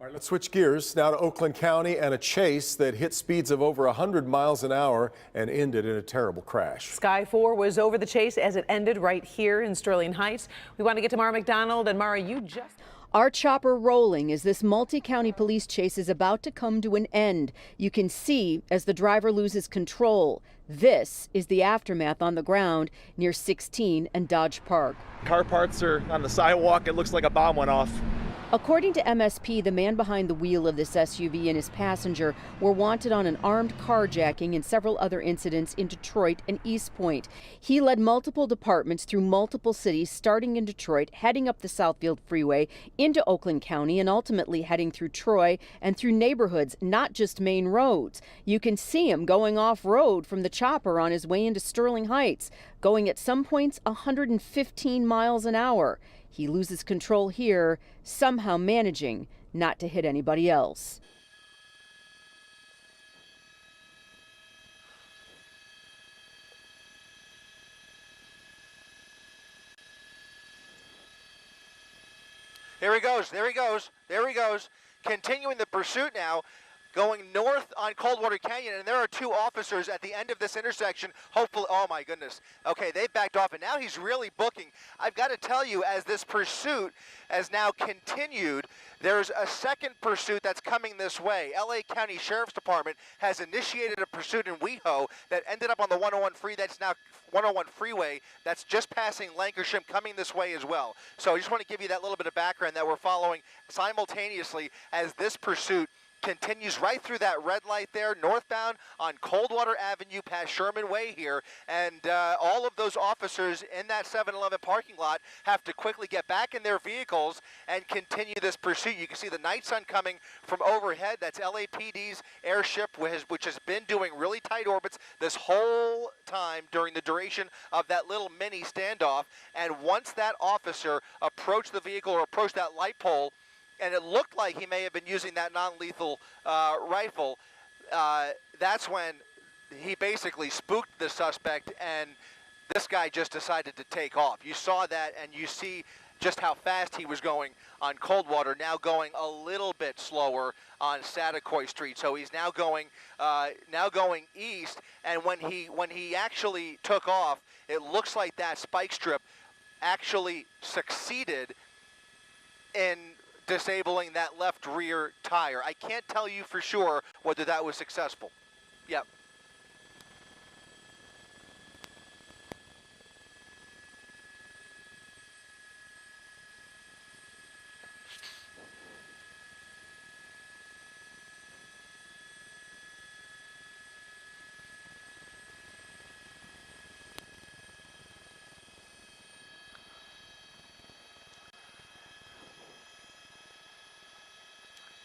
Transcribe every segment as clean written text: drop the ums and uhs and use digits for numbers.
All right, let's switch gears now to Oakland County and a chase that hit speeds of over 100 miles an hour and ended in a terrible crash. Sky 4 was over the chase as it ended right here in Sterling Heights. We want to get to Mara McDonald, and Mara, you just... Our chopper rolling as this multi-county police chase is about to come to an end. You can see as the driver loses control. This is the aftermath on the ground near 16 and Dodge Park. Car parts are on the sidewalk. It looks like a bomb went off. According to MSP, the man behind the wheel of this SUV and his passenger were wanted on an armed carjacking and several other incidents in Detroit and East Point. He led multiple departments through multiple cities, starting in Detroit, heading up the Southfield Freeway into Oakland County, and ultimately heading through Troy and through neighborhoods, not just main roads. You can see him going off-road from the chopper on his way into Sterling Heights, going at some points 115 miles an hour. He loses control here, somehow managing not to hit anybody else. There he goes, there he goes, there he goes. Continuing the pursuit now, going north on Coldwater Canyon, and there are two officers at the end of this intersection. Hopefully, oh my goodness. Okay, they've backed off, and now he's really booking. I've got to tell you, as this pursuit has now continued, there's a second pursuit that's coming this way. LA County Sheriff's Department has initiated a pursuit in WeHo that ended up on the 101 freeway that's just passing Lancashire, coming this way as well. So I just want to give you that little bit of background that we're following simultaneously as this pursuit continues right through that red light there, northbound on Coldwater Avenue past Sherman Way here, and all of those officers in that 7-Eleven parking lot have to quickly get back in their vehicles and continue this pursuit. You can see the night sun coming from overhead. That's LAPD's airship, which has been doing really tight orbits this whole time during the duration of that little mini standoff, and once that officer approached the vehicle or approached that light pole, and it looked like he may have been using that non-lethal rifle, that's when he basically spooked the suspect, and this guy just decided to take off. You saw that, and you see just how fast he was going on Coldwater, now going a little bit slower on Satakoy Street. So he's now going east, and when he actually took off, it looks like that spike strip actually succeeded in disabling that left rear tire. I can't tell you for sure whether that was successful. Yep.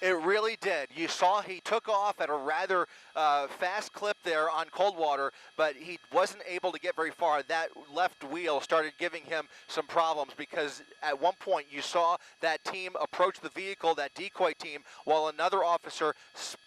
It really did. You saw he took off at a rather fast clip there on Coldwater, but he wasn't able to get very far. That left wheel started giving him some problems because at one point you saw that team approach the vehicle, that decoy team, while another officer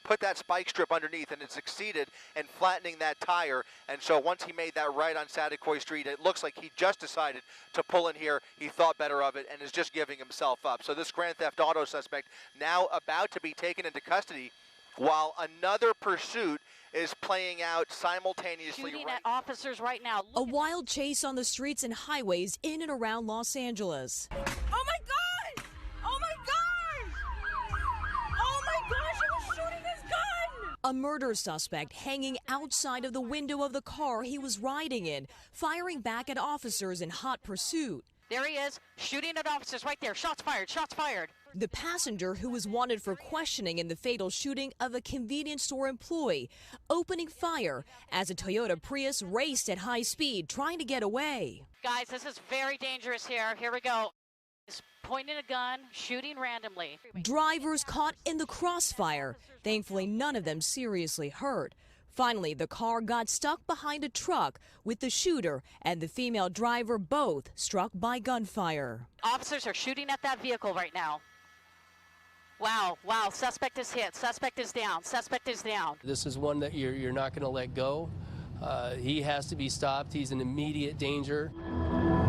put that spike strip underneath, and it succeeded in flattening that tire. And so once he made that right on Satakoy Street, it looks like he just decided to pull in here. He thought better of it and is just giving himself up. So this Grand Theft Auto suspect now about to be taken into custody while another pursuit is playing out simultaneously. Shooting at officers right now. A wild chase on the streets and highways in and around Los Angeles. Oh my God! Oh my gosh! Oh my gosh, he was shooting his gun! A murder suspect hanging outside of the window of the car he was riding in, firing back at officers in hot pursuit. There he is, shooting at officers right there. Shots fired, shots fired. The passenger who was wanted for questioning in the fatal shooting of a convenience store employee, opening fire as a Toyota Prius raced at high speed, trying to get away. Guys, this is very dangerous here. Here we go. He's pointing a gun, shooting randomly. Drivers caught in the crossfire. Thankfully, none of them seriously hurt. Finally, the car got stuck behind a truck with the shooter and the female driver both struck by gunfire. Officers are shooting at that vehicle right now. Wow, wow, suspect is hit, suspect is down, suspect is down. This is one that you're not going to let go. He has to be stopped. He's in immediate danger.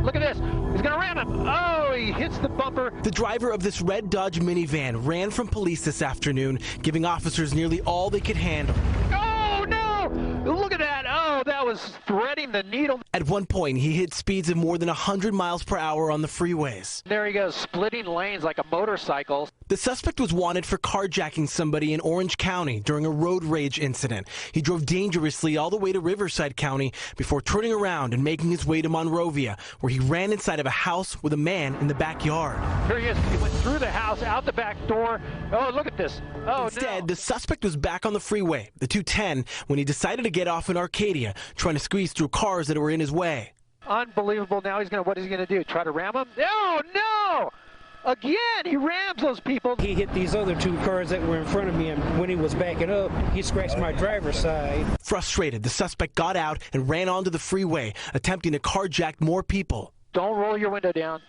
Look at this. He's going to ram him. Oh, he hits the bumper. The driver of this red Dodge minivan ran from police this afternoon, giving officers nearly all they could handle. Oh, no. Look at that. Oh, that was threading the needle. At one point, he hit speeds of more than 100 miles per hour on the freeways. There he goes, splitting lanes like a motorcycle. The suspect was wanted for carjacking somebody in Orange County during a road rage incident. He drove dangerously all the way to Riverside County before turning around and making his way to Monrovia, where he ran inside of a house with a man in the backyard. Here he is. He went through the house, out the back door. Oh, look at this. Oh, Instead, no. the suspect was back on the freeway, the 210, when he decided to get off in Arcadia, trying to squeeze through cars that were in his way. Unbelievable. Now what is he going to do? Try to ram him? Oh, no! Again, he rams those people. He hit these other two cars that were in front of me, and when he was backing up, he scratched my driver's side. Frustrated, the suspect got out and ran onto the freeway, attempting to carjack more people. Don't roll your window down.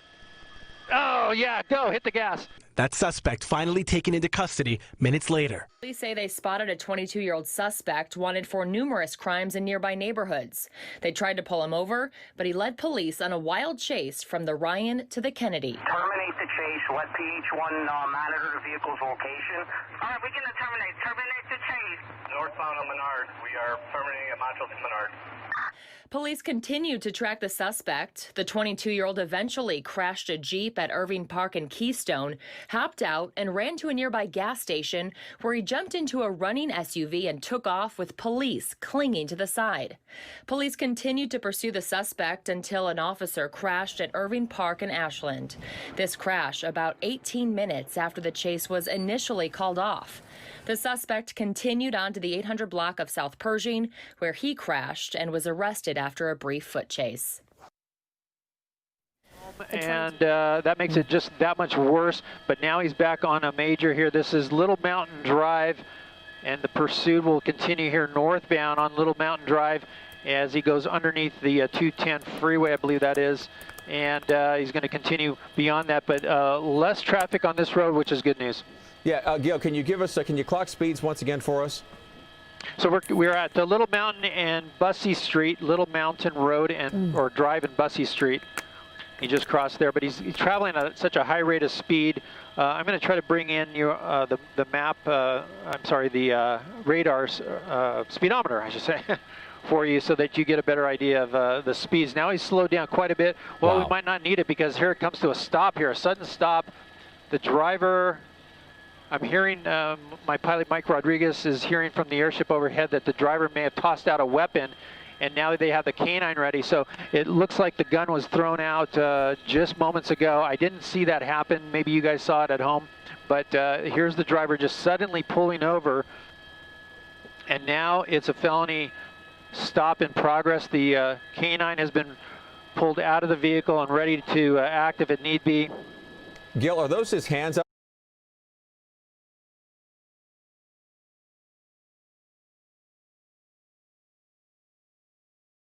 Oh, yeah, go, hit the gas. That suspect finally taken into custody minutes later. Police say they spotted a 22-year-old suspect wanted for numerous crimes in nearby neighborhoods. They tried to pull him over, but he led police on a wild chase from the Ryan to the Kennedy. Terminate the chase. Let PH1 monitor the vehicle's location. All right, we can terminate the chase. Northbound on Menard. We are terminating at Montrose Menard. Police continued to track the suspect. The 22-year-old eventually crashed a Jeep at Irving Park and Keystone, hopped out, and ran to a nearby gas station where he jumped into a running SUV and took off with police clinging to the side. Police continued to pursue the suspect until an officer crashed at Irving Park and Ashland. This crash about 18 minutes after the chase was initially called off. The suspect continued on to the 800 block of South Pershing, where he crashed and was arrested after a brief foot chase. And that makes it just that much worse. But now he's back on a major here. This is Little Mountain Drive, and the pursuit will continue here northbound on Little Mountain Drive as he goes underneath the 210 freeway, I believe that is. And he's going to continue beyond that, but less traffic on this road, which is good news. Yeah, Gail, can you give us, can you clock speeds once again for us? So we're at Little Mountain and Bussey Street, Little Mountain Road or Drive and Bussey Street. He just crossed there, but he's traveling at such a high rate of speed. I'm going to try to bring in the map, the radar speedometer, I should say, for you so that you get a better idea of the speeds. Now he's slowed down quite a bit. Well, we might not need it because here it comes to a stop here, a sudden stop. The driver... I'm hearing, my pilot Mike Rodriguez is hearing from the airship overhead that the driver may have tossed out a weapon, and now they have the canine ready. So it looks like the gun was thrown out just moments ago. I didn't see that happen. Maybe you guys saw it at home. But here's the driver just suddenly pulling over, and now it's a felony stop in progress. The canine has been pulled out of the vehicle and ready to act if it need be. Gil, are those his hands up?